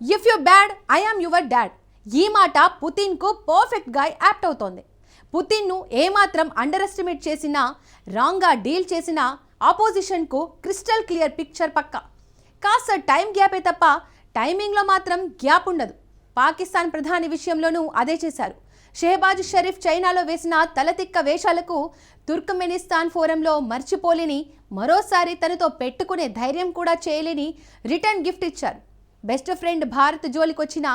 If you bad I am your dad. ఈ మాట పుతిన్కు పర్ఫెక్ట్గా యాప్ట్ అవుతోంది. పుతిన్ను ఏమాత్రం అండర్ ఎస్టిమేట్ చేసినా, రాంగ్గా డీల్ చేసినా ఆపోజిషన్కు క్రిస్టల్ క్లియర్ పిక్చర్ పక్కా. కాస్త టైం గ్యాపే తప్ప టైమింగ్లో మాత్రం గ్యాప్ ఉండదు. పాకిస్తాన్ ప్రధాని విషయంలోనూ అదే చేశారు. షెహబాజ్ షరీఫ్ చైనాలో వేసిన తలతిక్క వేషాలకు తుర్క్మెనిస్తాన్ ఫోరంలో మర్చిపోలేని, మరోసారి తనతో పెట్టుకునే ధైర్యం కూడా చేయలేని రిటర్న్ గిఫ్ట్ ఇచ్చారు. బెస్ట్ ఫ్రెండ్ భారత్ జోలికొచ్చినా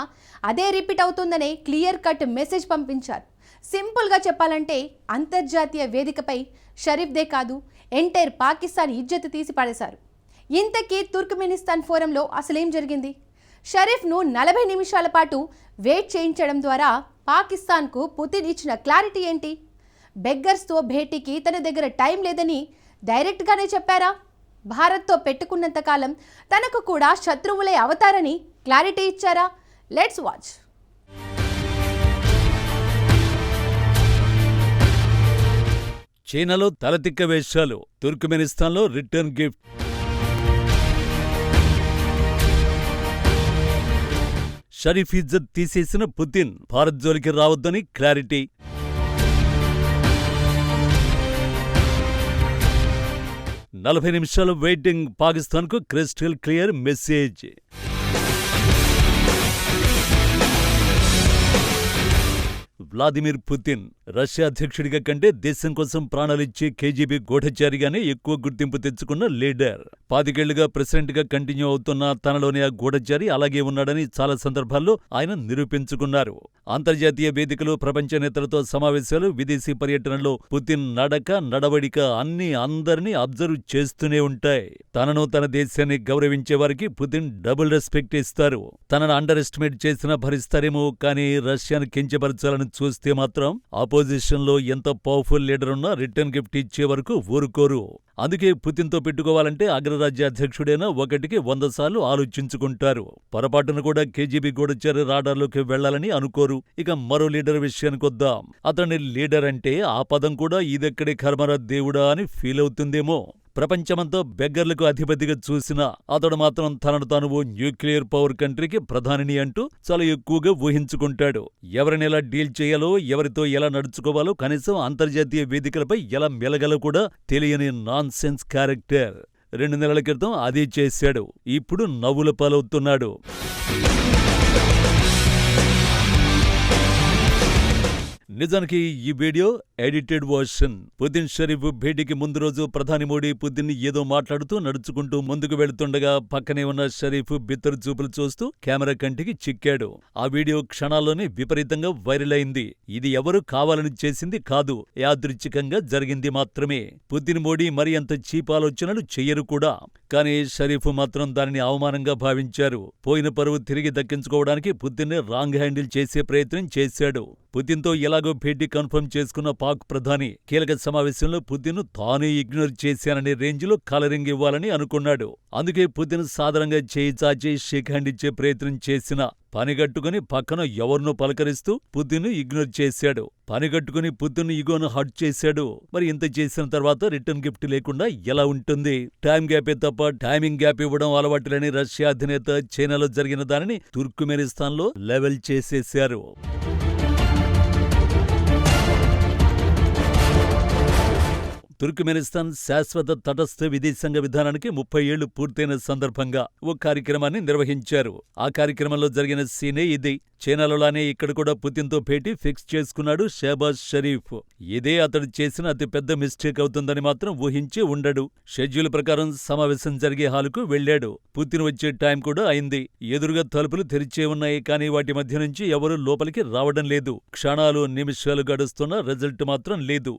అదే రిపీట్ అవుతుందనే క్లియర్ కట్ మెసేజ్ పంపించారు. సింపుల్గా చెప్పాలంటే అంతర్జాతీయ వేదికపై షరీఫ్దే కాదు, ఎంటైర్ పాకిస్తాన్ ఇజ్జత్ తీసి పడేశారు. ఇంతకీ తుర్క్మెనిస్తాన్ ఫోరంలో అసలేం జరిగింది? షరీఫ్ను 40 నిమిషాల పాటు వెయిట్ చేయించడం ద్వారా పాకిస్తాన్కు పుతిన్ ఇచ్చిన క్లారిటీ ఏంటి? బెగ్గర్స్తో భేటీకి తన దగ్గర టైం లేదని డైరెక్ట్గానే చెప్పారా? భారత్తో పెట్టుకున్నంతకాలం తనకు కూడా శత్రువులే అవతారని క్లారిటీ ఇచ్చారా? Let's watch. చైనాలో తలతిక్క వేషాలు, తుర్క్మెనిస్తాన్లో రిటర్న్ గిఫ్ట్. షరీఫ్ ఇజ్జత్ తీసేసిన పుతిన్ భారత్ జోలికి రావద్దని క్లారిటీ. నలభై నిమిషాల వెయిటింగ్, పాకిస్తాన్కు crystal clear message. Vladimir Putin Russia అధ్యక్షుడిగా కంటే దేశం కోసం ప్రాణాలిచ్చే కేజీబీ గూఢచారిగానే ఎక్కువ గుర్తింపు తెచ్చుకున్న లీడర్. 5 ఏళ్లుగా ప్రెసిడెంట్గా కంటిన్యూ అవుతున్న తనలోని ఆ గూఢచారి అలాగే ఉన్నాడని చాలా సందర్భాల్లో ఆయన నిరూపించుకున్నారు. అంతర్జాతీయ వేదికలు, ప్రపంచ నేతలతో సమావేశాలు, విదేశీ పర్యటనలో పుతిన్ నడక, నడవడిక అన్నీ అందరినీ అబ్జర్వ్ చేస్తూనే ఉంటాయి. తనను, తన దేశాన్ని గౌరవించే వారికి పుతిన్ డబుల్ రెస్పెక్ట్ ఇస్తారు. తనను అండర్ ఎస్టిమేట్ చేసినా భరిస్తారేమో, కానీ రష్యాను కించపరచాలని చూస్తే మాత్రం ఆపోజిషన్లో ఎంత పవర్ఫుల్ లీడర్ ఉన్నా రిటర్న్ గిఫ్ట్ ఇచ్చే వరకు ఊరుకోరు. అందుకే పుతిన్తో పెట్టుకోవాలంటే అగ్రరాజ్య అధ్యక్షుడైనా 1కి 100 సార్లు ఆలోచించుకుంటారు. పొరపాటును కూడా కేజీబీ గూఢచారి రాడార్లోకి వెళ్లాలని అనుకోరు. ఇక మరో లీడర్ విషయానికొద్దాం. అతన్ని లీడర్ అంటే ఆ పదం కూడా ఇదెక్కడి కర్మరా దేవుడా అని ఫీల్ అవుతుందేమో. ప్రపంచమంతా బెగ్గర్లకు అధిపతిగా చూసినా అతడు మాత్రం తనను తాను ఓ న్యూక్లియర్ పవర్ కంట్రీకి ప్రధానిని అంటూ చాలా ఎక్కువగా ఊహించుకుంటాడు. ఎవరిని ఎలా డీల్ చేయాలో, ఎవరితో ఎలా నడుచుకోవాలో, కనీసం అంతర్జాతీయ వేదికలపై ఎలా మెలగాలో కూడా తెలియని నాన్ సెన్స్ క్యారెక్టర్. 2 నెలల క్రితం అదే చేశాడు. ఇప్పుడు నవ్వుల పాలవుతున్నాడు. నిజానికి ఈ video edited version. Putin Sharif భేటీకి ముందు రోజు ప్రధాని మోడీ పుతిన్ ఏదో మాట్లాడుతూ నడుచుకుంటూ ముందుకు వెళుతుండగా పక్కనే ఉన్న షరీఫ్ బిత్తరు చూపులు చూస్తూ కెమెరా కంటికి చిక్కాడు. ఆ వీడియో క్షణాల్లోనే విపరీతంగా వైరల్ అయింది. ఇది ఎవరు కావాలని చేసింది కాదు, యాదృచ్ఛికంగా జరిగింది మాత్రమే. పుతిన్, మోడీ మరి అంత చీప్ ఆలోచనలు చెయ్యరు కూడా. కానీ షరీఫ్ మాత్రం దానిని అవమానంగా భావించారు. పోయిన పరువు తిరిగి దక్కించుకోవడానికి పుతిన్ రాంగ్ హ్యాండిల్ చేసే ప్రయత్నం చేశాడు. పుతిన్తో ఎలాగో భేటీ కన్ఫర్మ్ చేసుకున్న పాక్ ప్రధాని కీలక సమావేశంలో పుతిన్ తానే ఇగ్నోర్ చేశాననే రేంజ్లో కలరింగ్ ఇవ్వాలని అనుకున్నాడు. అందుకే పుతిన్ సాధారణంగా చేయి చాచి షేక్ హ్యాండ్ ఇచ్చే ప్రయత్నం చేసినా పనిగట్టుకుని పక్కన ఎవరినో పలకరిస్తూ పుతిన్ ఇగ్నోర్ చేశాడు. పనిగట్టుకుని పుతిన్ ఇగోను హర్ట్ చేశాడు. మరి ఇంత చేసిన తర్వాత రిటర్న్ గిఫ్ట్ లేకుండా ఎలా ఉంటుంది? టైం గ్యాపే తప్ప టైమింగ్ గ్యాప్ ఇవ్వడం అలవాటులేని రష్యా అధినేత చైనాలో జరిగిన దానిని తుర్క్మెనిస్తాన్లో లెవెల్ చేసేశారు. తుర్క్మెనిస్తాన్ శాశ్వత తటస్థ విదేశాంగ విధానానికి 30 ఏళ్లు పూర్తయిన సందర్భంగా ఓ కార్యక్రమాన్ని నిర్వహించారు. ఆ కార్యక్రమంలో జరిగిన సీనే ఇది. చైనాలోలానే ఇక్కడ కూడా పుతిన్తో భేటీ ఫిక్స్ చేసుకున్నాడు షెహబాజ్ షరీఫ్. ఇదే అతడు చేసిన అతిపెద్ద మిస్టేక్ అవుతుందని మాత్రం ఊహించి ఉండడు. షెడ్యూల్ ప్రకారం సమావేశం జరిగే హాలుకు వెళ్లాడు. పుతిన్ వచ్చే టైం కూడా అయింది. ఎదురుగా తలుపులు తెరిచే ఉన్నాయి, కానీ వాటి మధ్య నుంచి ఎవరూ లోపలికి రావడం లేదు. క్షణాలు, నిమిషాలు గడుస్తున్నా రిజల్ట్ మాత్రం లేదు.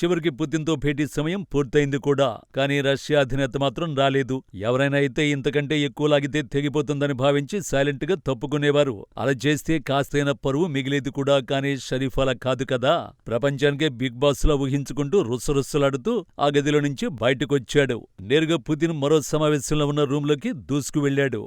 చివరికి పుతిన్తో భేటీ సమయం పూర్తయింది కూడా. కానీ రష్యా అధినేత మాత్రం రాలేదు. ఎవరైనా అయితే ఇంతకంటే ఎక్కువ లాగితే తెగిపోతుందని భావించి సైలెంట్ గా తప్పుకునేవారు. అలా చేస్తే కాస్తైన పరువు మిగిలేది కూడా. కానీ షరీఫ్ అలా కాదు కదా. ప్రపంచానికే బిగ్ బాస్ లా ఊహించుకుంటూ రుసరుసలాడుతూ ఆ గదిలో నుంచి బయటకొచ్చాడు. నేరుగా పుతిన్ మరో సమావేశంలో ఉన్న రూంలోకి దూసుకు వెళ్లాడు.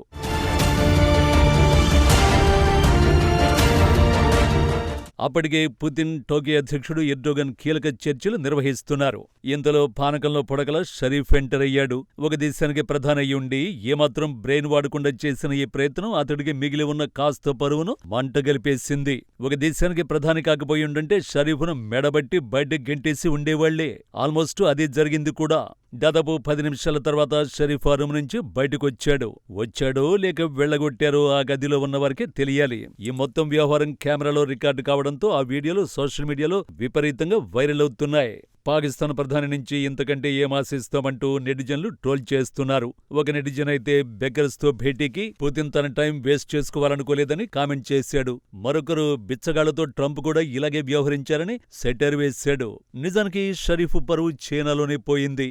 అప్పటికే పుతిన్, టోకీ అధ్యక్షుడు ఎర్డోగన్ కీలక చర్చలు నిర్వహిస్తున్నారు. ఇంతలో పానకంలో పొడకల షరీఫ్ ఎంటర్ అయ్యాడు. ఒక దేశానికి ప్రధాని అయ్యుండి ఏమాత్రం బ్రెయిన్ వాడకుండా చేసిన ఈ ప్రయత్నం అతడికి మిగిలి ఉన్న కాస్త పరువును మంటగలిపేసింది. ఒక దేశానికి ప్రధాని కాకపోయిండుంటే షరీఫ్ను మెడబట్టి బయటకు గెంటేసి ఉండేవాళ్లే. ఆల్మోస్ట్ అదే జరిగింది కూడా. దాదాపు 10 నిమిషాల తర్వాత షరీఫ్ ఆ రూమ్ నుంచి బయటకొచ్చాడు. వచ్చాడో లేక వెళ్లగొట్టారో ఆ గదిలో ఉన్నవారికి తెలియాలి. ఈ మొత్తం వ్యవహారం కెమెరాలో రికార్డు కావడంతో ఆ వీడియోలు సోషల్ మీడియాలో విపరీతంగా వైరల్ అవుతున్నాయి. పాకిస్తాన్ ప్రధాని నుంచి ఇంతకంటే ఏం ఆశిస్తామంటూ నెటిజన్లు ట్రోల్ చేస్తున్నారు. ఒక నెటిజన్ అయితే బెగ్గర్స్తో భేటీకి పుతిన్ తన టైం వేస్ట్ చేసుకోవాలనుకోలేదని కామెంట్ చేశాడు. మరొకరు బిచ్చగాళ్లతో ట్రంప్ కూడా ఇలాగే వ్యవహరించారని సెటర్ వేశాడు. నిజానికి షరీఫ్ పరువు చైనాలోనే పోయింది.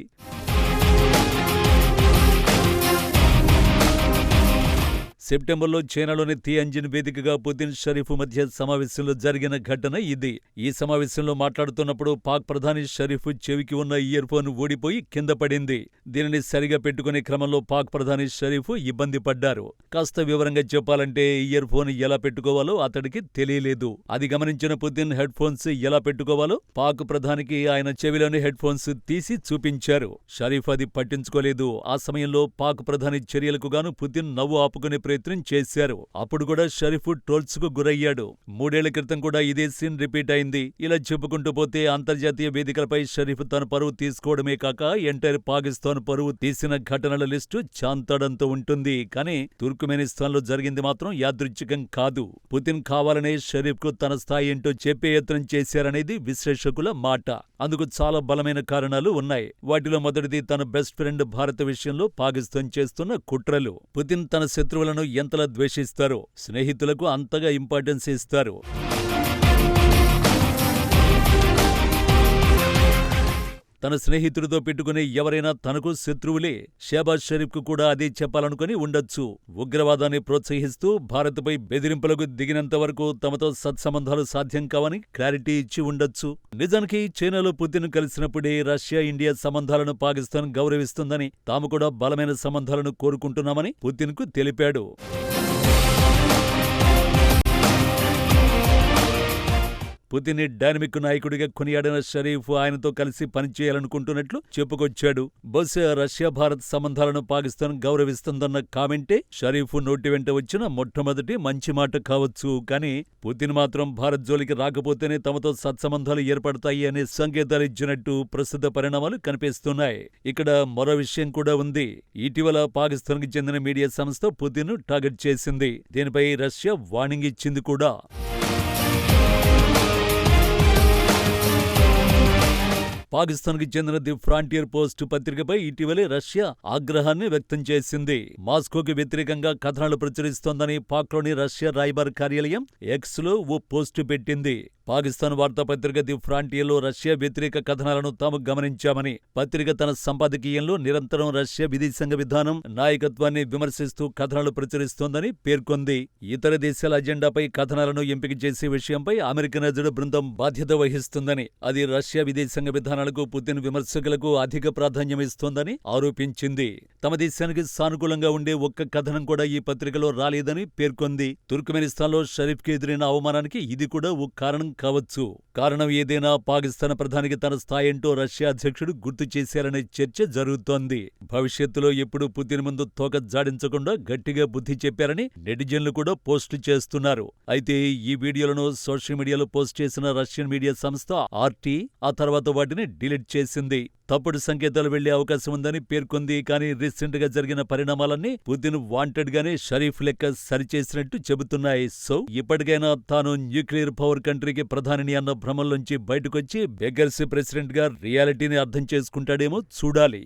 సెప్టెంబర్లో చైనాలోని తియాన్జిన్ వేదికగా పుతిన్, షరీఫ్ మధ్య సమావేశంలో జరిగిన ఘటన ఇది. ఈ సమావేశంలో మాట్లాడుతున్నప్పుడు పాక్ ప్రధాని షరీఫ్ చెవికి ఉన్న ఇయర్ ఫోన్ ఊడిపోయి కింద పడింది. దీనిని సరిగా పెట్టుకునే క్రమంలో పాక్ ప్రధాని షరీఫ్ ఇబ్బంది పడ్డారు. కాస్త వివరంగా చెప్పాలంటే ఇయర్ ఫోన్ ఎలా పెట్టుకోవాలో అతడికి తెలియలేదు. అది గమనించిన పుతిన్ హెడ్ ఫోన్స్ ఎలా పెట్టుకోవాలో పాక్ ప్రధానికి ఆయన చెవిలోని హెడ్ ఫోన్స్ తీసి చూపించారు. షరీఫ్ అది పట్టించుకోలేదు. ఆ సమయంలో పాక్ ప్రధాని చర్యలకు గాను పుతిన్ నవ్వు ఆపుకునే ప్రయత్నం చేశారు. అప్పుడు కూడా షరీఫ్ ట్రోల్స్ కు గురయ్యాడు. 3 ఏళ్ల క్రితం కూడా ఇదే సీన్ రిపీట్ అయింది. ఇలా చెప్పుకుంటూ పోతే అంతర్జాతీయ వేదికలపై షరీఫ్ తన పరువు తీసుకోవడమే కాక ఎంటైర్ పాకిస్తాన్ పరువు తీసిన ఘటనల లిస్టు చాంతాడంతో ఉంటుంది. కానీ తుర్క్మెనిస్తాన్లో జరిగింది మాత్రం యాదృచ్ఛికం కాదు. పుతిన్ కావాలనే షరీఫ్ కు తన స్థాయి ఏంటో చెప్పే యత్నం చేశారనేది విశ్లేషకుల మాట. అందుకు చాలా బలమైన కారణాలు ఉన్నాయి. వాటిలో మొదటిది తన బెస్ట్ ఫ్రెండ్ భారత్ విషయంలో పాకిస్తాన్ చేస్తున్న కుట్రలు. పుతిన్ తన శత్రువులను ఎంతలా ద్వేషిస్తారో స్నేహితులకు అంతగా ఇంపార్టెన్స్ ఇస్తారు. తన స్నేహితుడితో పెట్టుకునే ఎవరైనా తనకు శత్రువులే. షహబాజ్ షరీఫ్కు కూడా అదే చెప్పాలనుకుని ఉండొచ్చు. ఉగ్రవాదాన్ని ప్రోత్సహిస్తూ భారత్పై బెదిరింపులకు దిగినంత వరకు తమతో సత్సంబంధాలు సాధ్యం కావని క్లారిటీ ఇచ్చి ఉండొచ్చు. నిజానికి చైనాలో పుతిన్ కలిసినప్పుడే రష్యా, ఇండియా సంబంధాలను పాకిస్తాన్ గౌరవిస్తుందని, తాము కూడా బలమైన సంబంధాలను కోరుకుంటున్నామని పుతిన్కు తెలిపాడు. పుతిన్ డైనమిక్ నాయకుడిగా కొనియాడిన షరీఫ్ ఆయనతో కలిసి పనిచేయాలనుకుంటున్నట్లు చెప్పుకొచ్చాడు. బహుశా రష్యా, భారత్ సంబంధాలను పాకిస్తాన్ గౌరవిస్తుందన్న కామెంటే షరీఫ్ నోటి వెంట వచ్చిన మొట్టమొదటి మంచి మాట కావచ్చు. కానీ పుతిన్ మాత్రం భారత్ జోలికి రాకపోతేనే తమతో సత్సంబంధాలు ఏర్పడతాయి అనే సంకేతాలు ఇచ్చినట్టు ప్రస్తుత పరిణామాలు కనిపిస్తున్నాయి. ఇక్కడ మరో విషయం కూడా ఉంది. ఇటీవల పాకిస్తాన్కి చెందిన మీడియా సంస్థ పుతిన్ టార్గెట్ చేసింది. దీనిపై రష్యా వార్నింగ్ ఇచ్చింది కూడా. పాకిస్తాన్కి చెందిన ది ఫ్రాంటియర్ పోస్ట్ పత్రికపై ఇటీవలే రష్యా ఆగ్రహాన్ని వ్యక్తం చేసింది. మాస్కోకి వ్యతిరేకంగా కథనాలు ప్రచురిస్తోందని పాక్లోని రష్యా రాయబార కార్యాలయం ఎక్స్లో ఓ పోస్టు పెట్టింది. పాకిస్తాన్ వార్తాపత్రిక ది ఫ్రాంటియర్లో రష్యా వ్యతిరేక కథనాలను తాము గమనించామని, పత్రిక తన సంపాదకీయంలో నిరంతరం రష్యా విదేశాంగ విధానం, నాయకత్వాన్ని విమర్శిస్తూ కథనాలు ప్రచురిస్తోందని పేర్కొంది. ఇతర దేశాల అజెండాపై కథనాలను ఎంపిక చేసే విషయంపై అమెరికన్ అజెండా బృందం బాధ్యత వహిస్తుందని, అది రష్యా విదేశాంగ విధానాలకు, పుతిన్ విమర్శకులకు అధిక ప్రాధాన్యమిస్తోందని ఆరోపించింది. తమ దేశానికి సానుకూలంగా ఉండే ఒక్క కథనం కూడా ఈ పత్రికలో రాలేదని పేర్కొంది. తుర్క్మెనిస్తాన్లో షరీఫ్కి ఎదురైన అవమానానికి ఇది కూడా ఓ కారణం కావచ్చు. కారణం ఏదైనా పాకిస్తాన్ ప్రధానికి తన స్థాయేంటో రష్యా అధ్యక్షుడు గుర్తు చేశారనే చర్చ జరుగుతోంది. భవిష్యత్తులో ఎప్పుడు పుతిన్ ముందు తోక జాడించకుండా గట్టిగా బుద్ధి చెప్పారని నెటిజన్లు కూడా పోస్టు చేస్తున్నారు. అయితే ఈ వీడియోలను సోషల్ మీడియాలో పోస్ట్ చేసిన రష్యన్ మీడియా సంస్థ ఆర్టీ ఆ తర్వాత వాటిని డిలీట్ చేసింది. తప్పుడు సంకేతాలు వెళ్లే అవకాశం ఉందని పేర్కొంది. కానీ రీసెంట్ గా జరిగిన పరిణామాలన్నీ పుతిన్ వాంటెడ్ గానే షరీఫ్ లెక్క సరిచేసినట్టు చెబుతున్నాయి. సో ఇప్పటికైనా తాను న్యూక్లియర్ పవర్ కంట్రీకి ప్రధానిని అన్న భ్రమంలోంచి బయటకొచ్చి బెగ్గర్స్ ప్రెసిడెంట్ గా రియాలిటీని అర్థం చేసుకుంటాడేమో చూడాలి.